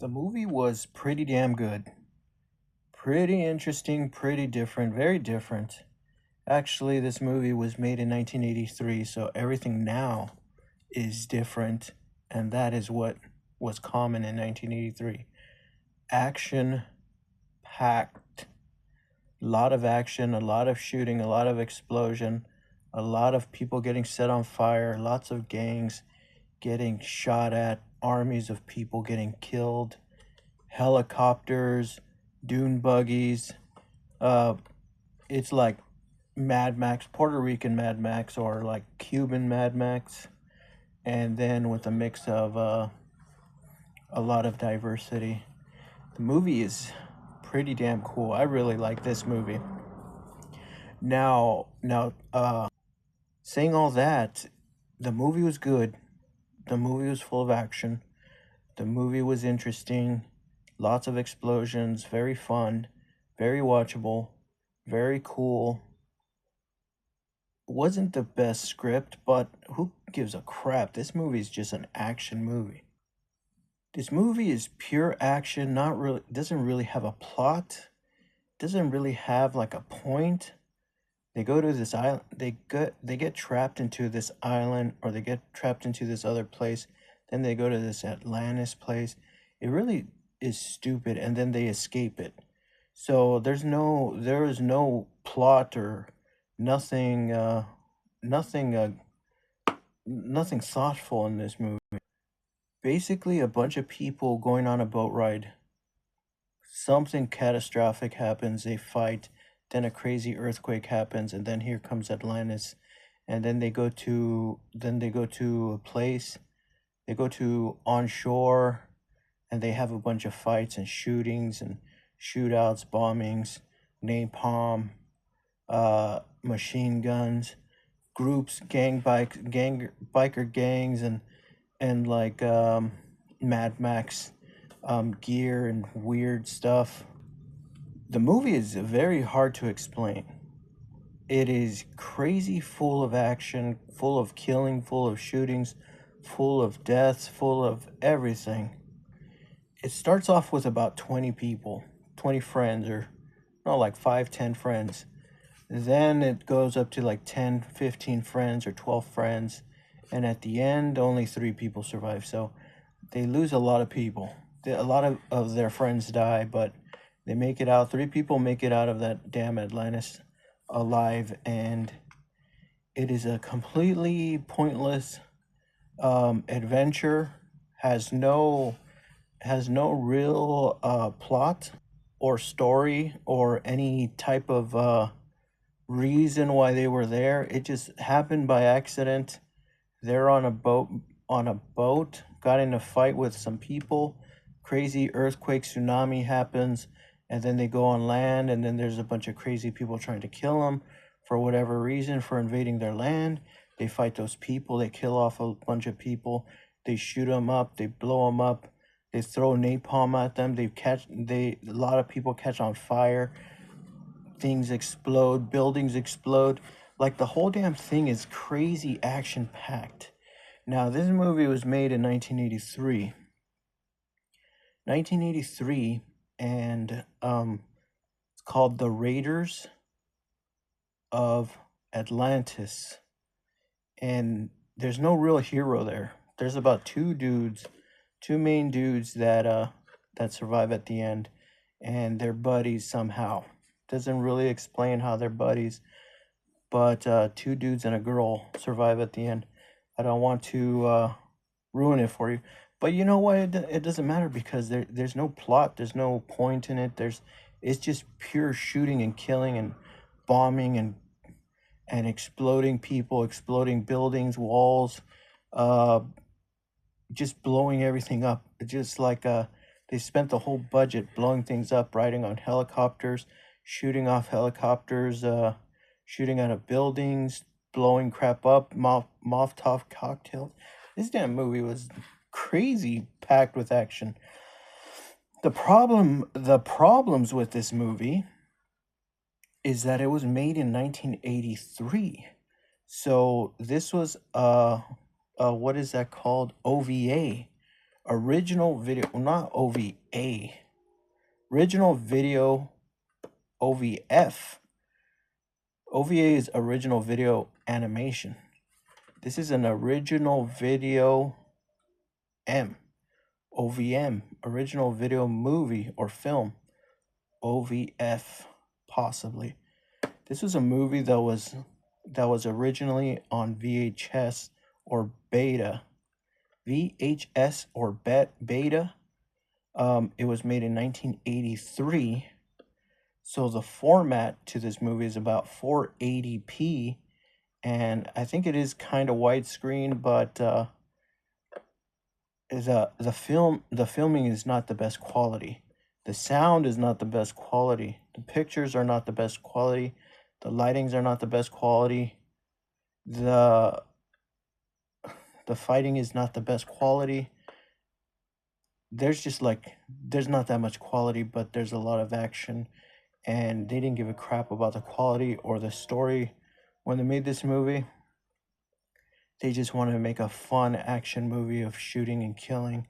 The movie was pretty damn good. Pretty interesting, pretty different, very different. Actually, this movie was made in 1983, so everything now is different, and that is what was common in 1983. Action packed. A lot of action, a lot of shooting, a lot of explosion, a lot of people getting set on fire, lots of gangs getting shot at, armies of people getting killed, helicopters, dune buggies. Uh, it's like Mad Max, Puerto Rican Mad Max, or like Cuban Mad Max, and then with a mix of a lot of diversity. The movie is pretty damn cool. I really like this movie. Now, saying all that, the movie was good. The movie was full of action. The movie was interesting. Lots of explosions. Very fun. Very watchable. Very cool. Wasn't the best script, but who gives a crap? This movie is just an action movie. This movie is pure action, not really doesn't really have a plot, doesn't really have like a point. They go to this island, they get trapped into this island, or they get trapped into this other place, then they go to this Atlantis place. It really is stupid, and then they escape it. So there is no plot or nothing nothing nothing thoughtful in this movie. Basically a bunch of people going on a boat ride. Something catastrophic happens, they fight, then a crazy earthquake happens, and then here comes Atlantis. And then they go to a place, they go to onshore, and they have a bunch of fights and shootings and shootouts, bombings, napalm, machine guns, groups, gang biker gangs, and like Mad Max gear and weird stuff. The movie is very hard to explain. It is crazy, full of action, full of killing, full of shootings, full of deaths, full of everything. It starts off with about 20 people, 20 friends, or no, like 5, 10 friends. Then it goes up to like 10, 15 friends, or 12 friends. And at the end, only 3 people survive. So they lose a lot of people. A lot of their friends die, but they make it out. 3 people make it out of that damn Atlantis alive. And it is a completely pointless adventure. Has no real plot or story or any type of reason why they were there. It just happened by accident. They're on a boat, got in a fight with some people. Crazy earthquake, tsunami happens, and then they go on land, and then there's a bunch of crazy people trying to kill them for whatever reason, for invading their land. They fight those people, they kill off a bunch of people, they shoot them up, they blow them up, they throw napalm at them, a lot of people catch on fire, things explode, buildings explode. Like the whole damn thing is crazy action packed. Now, this movie was made in 1983. 1983, and it's called The Raiders of Atlantis. And there's no real hero there. There's about 2 main dudes that survive at the end, and they're buddies somehow. Doesn't really explain how they're buddies, but 2 dudes and a girl survive at the end. I don't want to ruin it for you, but you know what? It doesn't matter, because there's no plot, there's no point in it. It's just pure shooting and killing and bombing and exploding people, exploding buildings, walls, uh, just blowing everything up. It's just like they spent the whole budget blowing things up, riding on helicopters, shooting off helicopters, shooting out of buildings, blowing crap up, Molotov cocktails. This damn movie was crazy packed with action. The problems with this movie is that it was made in 1983. So this was what is that called? OVA, Original video, not OVA. Original video OVF. OVA is original video animation. This is an original video M. OVM, original video movie or film. OVF, possibly. This was a movie that was originally on VHS or beta. VHS or beta. It was made in 1983. So the format to this movie is about 480p, and I think it is kind of widescreen, but the filming is not the best quality. The sound is not the best quality. The pictures are not the best quality. The lightings are not the best quality. The fighting is not the best quality. There's not that much quality, but there's a lot of action, and they didn't give a crap about the quality or the story when they made this movie. They just wanted to make a fun action movie of shooting and killing,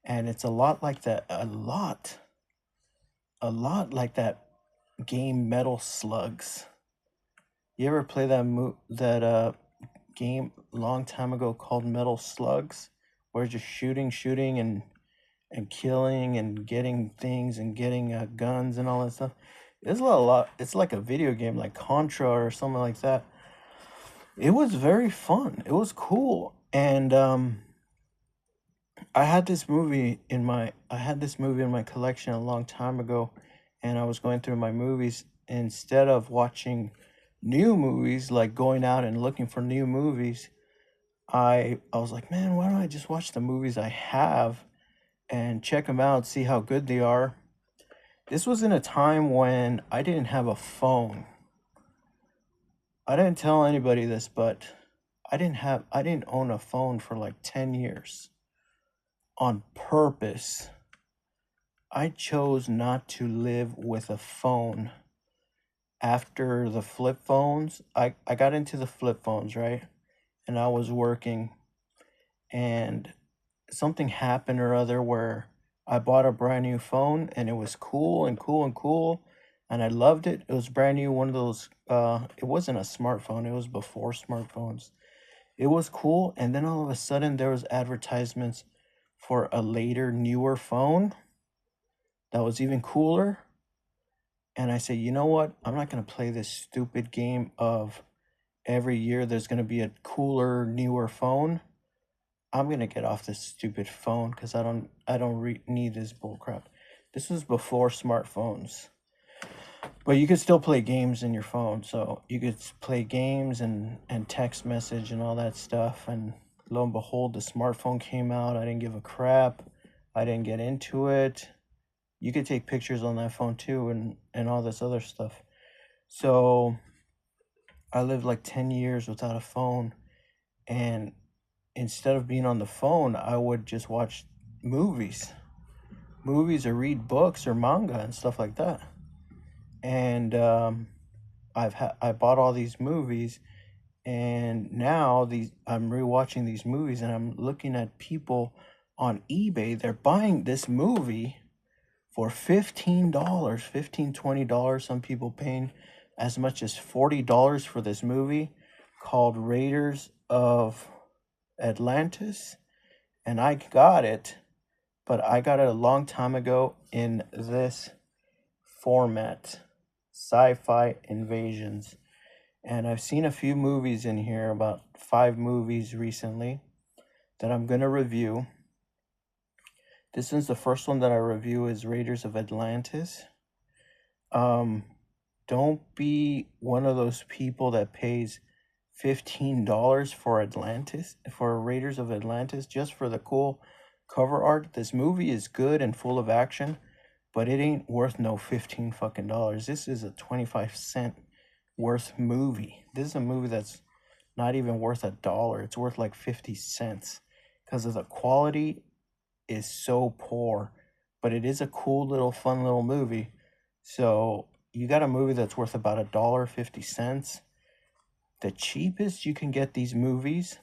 and it's a lot like that. A lot like that game Metal Slugs. You ever play that game a long time ago called Metal Slugs, where it's just shooting and killing and getting things and getting guns and all that stuff? It's a lot. It's like a video game, like Contra or something like that. It was very fun. It was cool, and I had this movie in my collection a long time ago, and I was going through my movies. Instead of watching new movies, like going out and looking for new movies, I was like, man, why don't I just watch the movies I have and check them out, see how good they are. This was in a time when I didn't have a phone. I didn't tell anybody this, but I didn't own a phone for like 10 years. On purpose. I chose not to live with a phone. After the flip phones, I got into the flip phones, right? And I was working, and something happened or other where I bought a brand new phone, and it was cool, and I loved it. It was brand new, one of those, it wasn't a smartphone, it was before smartphones. It was cool, and then all of a sudden there was advertisements for a later, newer phone that was even cooler. And I said, you know what? I'm not going to play this stupid game of every year there's going to be a cooler, newer phone. I'm going to get off this stupid phone because I don't need this bullcrap. This was before smartphones. But you could still play games in your phone. So you could play games and text message and all that stuff. And lo and behold, the smartphone came out. I didn't give a crap. I didn't get into it. You could take pictures on that phone too, and all this other stuff. So I lived like 10 years without a phone, and instead of being on the phone, I would just watch movies or read books or manga and stuff like that. And I bought all these movies, and now I'm rewatching these movies, and I'm looking at people on eBay. They're buying this movie for $15, $20. Some people paying as much as $40 for this movie called Raiders of Atlantis. And I got it, but I got it a long time ago in this format, Sci-Fi Invasions. And I've seen a few movies in here, about 5 movies recently, that I'm going to review. This is the first one that I review is Raiders of Atlantis. Don't be one of those people that pays $15 for Raiders of Atlantis, just for the cool cover art. This movie is good and full of action, but it ain't worth no 15 fucking dollars. This is a 25-cent worth movie. This is a movie that's not even worth $1. It's worth like 50 cents because of the quality is so poor, but it is a cool little fun little movie. So you got a movie that's worth about $1.50. The cheapest you can get these movies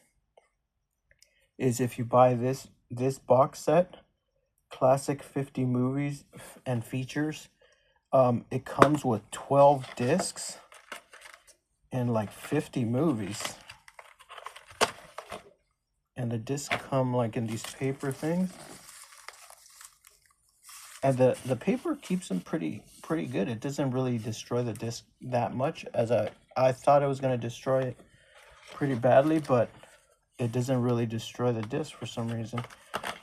is if you buy this this box set, Classic 50 Movies and Features, it comes with 12 discs and like 50 movies. And the discs come like in these paper things. And the paper keeps them pretty good. It doesn't really destroy the disc that much as I thought it was going to destroy it pretty badly, but it doesn't really destroy the disc for some reason.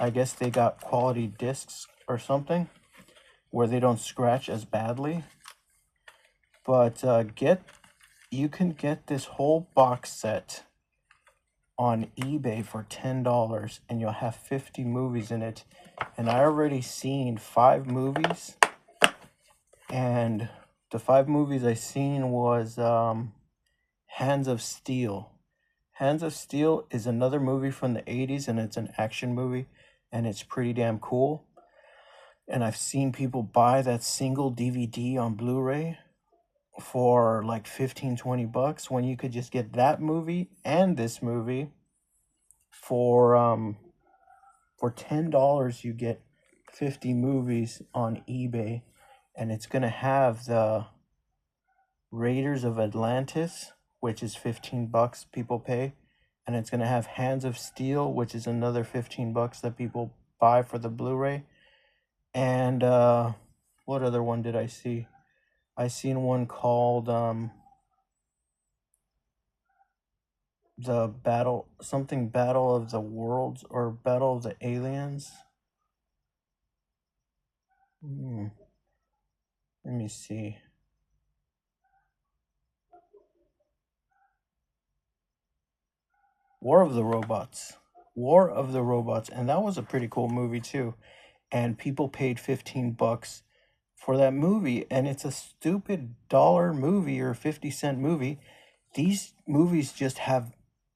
I guess they got quality discs or something where they don't scratch as badly. But you can get this whole box set on eBay for $10 and you'll have 50 movies in it. And I already seen 5 movies, and the 5 movies I seen was Hands of Steel. Hands of Steel is another movie from the 80s, and it's an action movie, and it's pretty damn cool. And I've seen people buy that single DVD on Blu-ray for like 15-20 bucks, when you could just get that movie and this movie for $10. You get 50 movies on eBay, and it's gonna have the Raiders of Atlantis, which is 15 bucks people pay, and it's gonna have Hands of Steel, which is another 15 bucks that people buy for the Blu-ray. And what other one did I see? I seen one called the Battle of the Worlds, or Battle of the Aliens. Let me see. War of the Robots. War of the Robots. And that was a pretty cool movie too. And people paid 15 bucks for that movie. And it's a stupid dollar movie or 50-cent movie. These movies just have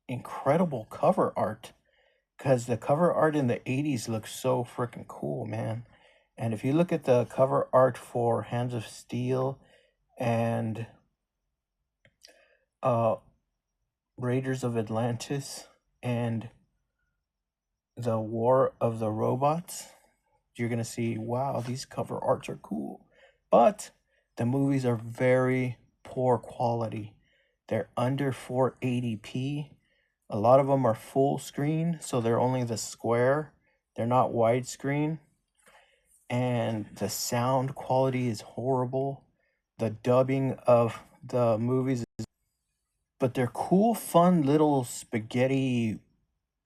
incredible cover art, because the cover art in the 80s looks so freaking cool, man. And if you look at the cover art for Hands of Steel and Raiders of Atlantis and the War of the Robots, you're going to see, wow, these cover arts are cool. But the movies are very poor quality. They're under 480p. A lot of them are full screen, so they're only the square. They're not widescreen. And the sound quality is horrible. The dubbing of the movies is, but they're cool, fun little spaghetti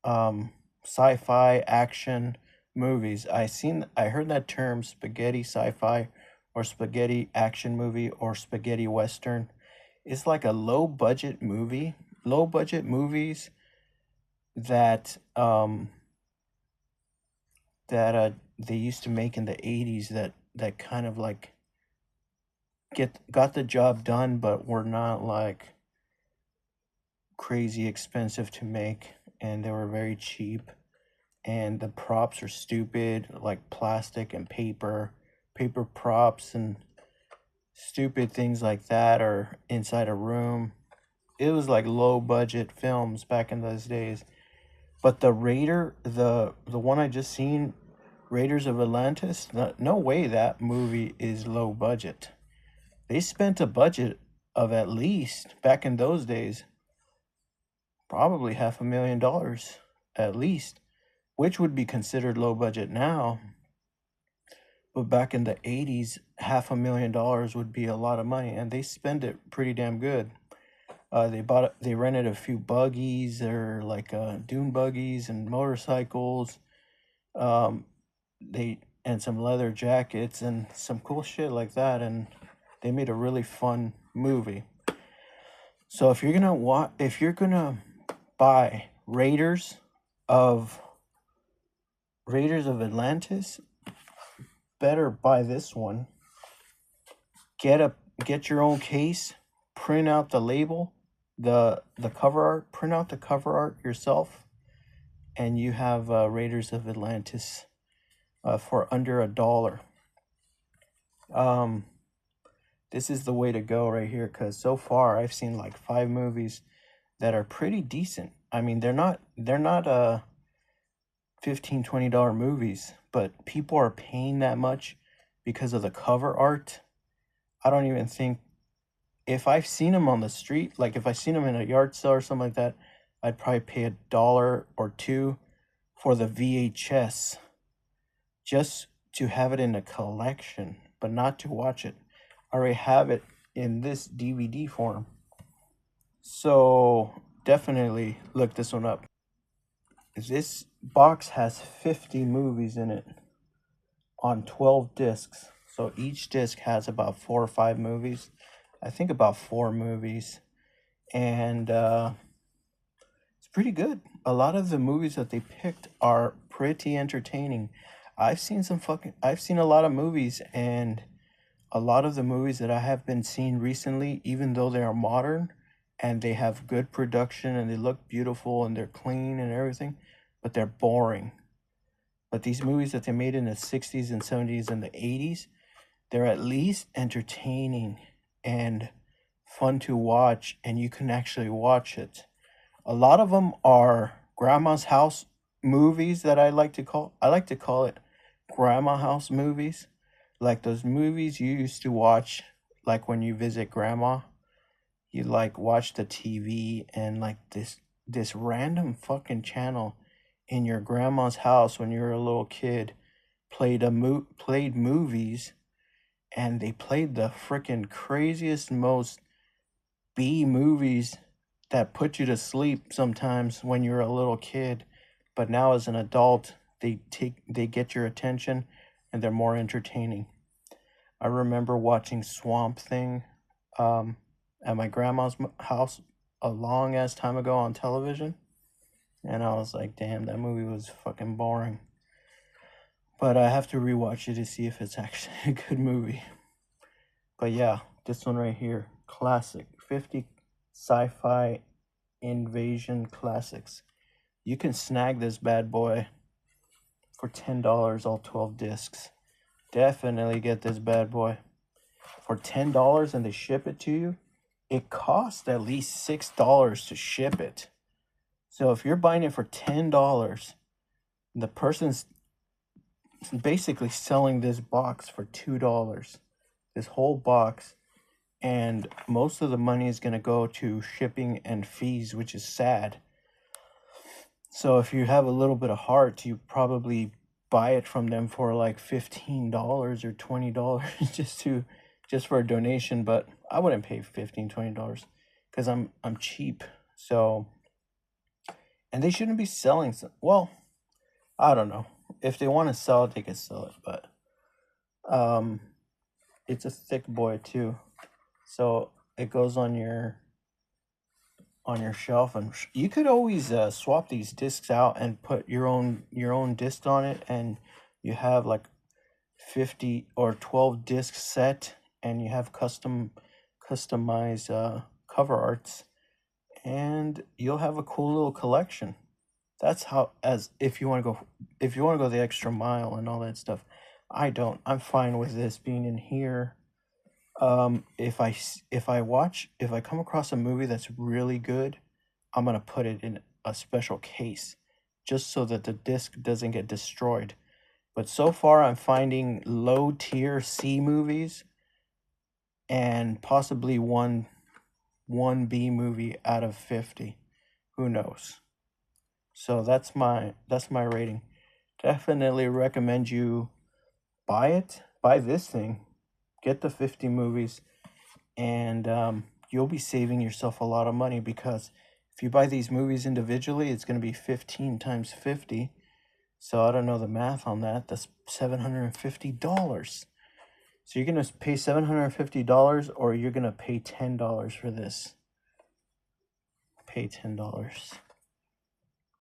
sci-fi action movies. I heard that term, spaghetti sci-fi or spaghetti action movie or spaghetti western. It's like a low budget movie. Low budget movies that they used to make in the 80s that kind of like got the job done, but were not like crazy expensive to make, and they were very cheap, and the props are stupid, like plastic and paper props and stupid things like that, or inside a room. It was like low budget films back in those days. But the one I just seen, Raiders of Atlantis, no way that movie is low budget. They spent a budget of, at least back in those days, probably $500,000 at least, which would be considered low budget now. But back in the 80s, $500,000 would be a lot of money, and they spend it pretty damn good. They rented a few buggies, or like dune buggies and motorcycles. And some leather jackets and some cool shit like that, and they made a really fun movie. So if you're gonna buy Raiders of Atlantis, better buy this one. Get your own case, print out the label, the cover art, print out the cover art yourself, and you have Raiders of Atlantis for under $1. This is the way to go right here, because so far I've seen like 5 movies that are pretty decent. I mean, they're not $15-$20 movies, but people are paying that much because of the cover art. I don't even think, if I've seen them on the street, like if I seen them in a yard sale or something like that, I'd probably pay $1 or $2 for the VHS just to have it in a collection, but not to watch it. I already have it in this DVD form. So definitely look this one up. This box has 50 movies in it on 12 discs. So each disc has about 4 or 5 movies. I think about 4 movies. And it's pretty good. A lot of the movies that they picked are pretty entertaining. I've seen a lot of movies, and a lot of the movies that I have been seeing recently, even though they are modern and they have good production and they look beautiful and they're clean and everything, but they're boring. But these movies that they made in the 60s and 70s and the 80s, they're at least entertaining and fun to watch, and you can actually watch it. A lot of them are grandma's house movies that I like to call it grandma house movies. Like those movies you used to watch, like when you visit grandma, you like watch the TV, and like this random fucking channel in your grandma's house when you were a little kid played movies, and they played the freaking craziest, most B movies that put you to sleep sometimes when you're a little kid, but now as an adult they get your attention and they're more entertaining. I remember watching Swamp Thing at my grandma's house a long ass time ago on television, and I was like, damn, that movie was fucking boring. But I have to rewatch it to see if it's actually a good movie. But yeah, this one right here, classic, 50 sci-fi invasion classics. You can snag this bad boy for $10, all 12 discs. Definitely get this bad boy for $10, and they ship it to you. It costs at least $6 to ship it. So if you're buying it for $10, the person's basically selling this box for $2, this whole box, and most of the money is going to go to shipping and fees, which is sad. So if you have a little bit of heart, you probably buy it from them for like $15 or $20 just for a donation. But I wouldn't pay $15-$20 because I'm cheap. So, and they shouldn't be selling some, well, I don't know. If they want to sell it, they can sell it, but it's a thick boy too, so it goes on your shelf, and you could always swap these discs out and put your own disc on it, and you have like 50 or 12 disc set, and you have customized cover arts, and you'll have a cool little collection. That's how, as if you want to go the extra mile and all that stuff. I'm fine with this being in here. If I come across a movie that's really good, I'm gonna put it in a special case just so that the disc doesn't get destroyed. But so far I'm finding low tier C movies and possibly one B movie out of 50. Who knows? So that's my rating. Definitely recommend you buy this thing, get the 50 movies, and you'll be saving yourself a lot of money, because if you buy these movies individually, it's going to be 15 times 50. So I don't know the math on that. That's $750. So you're going to pay $750, or you're going to pay $10 for this. Pay $10.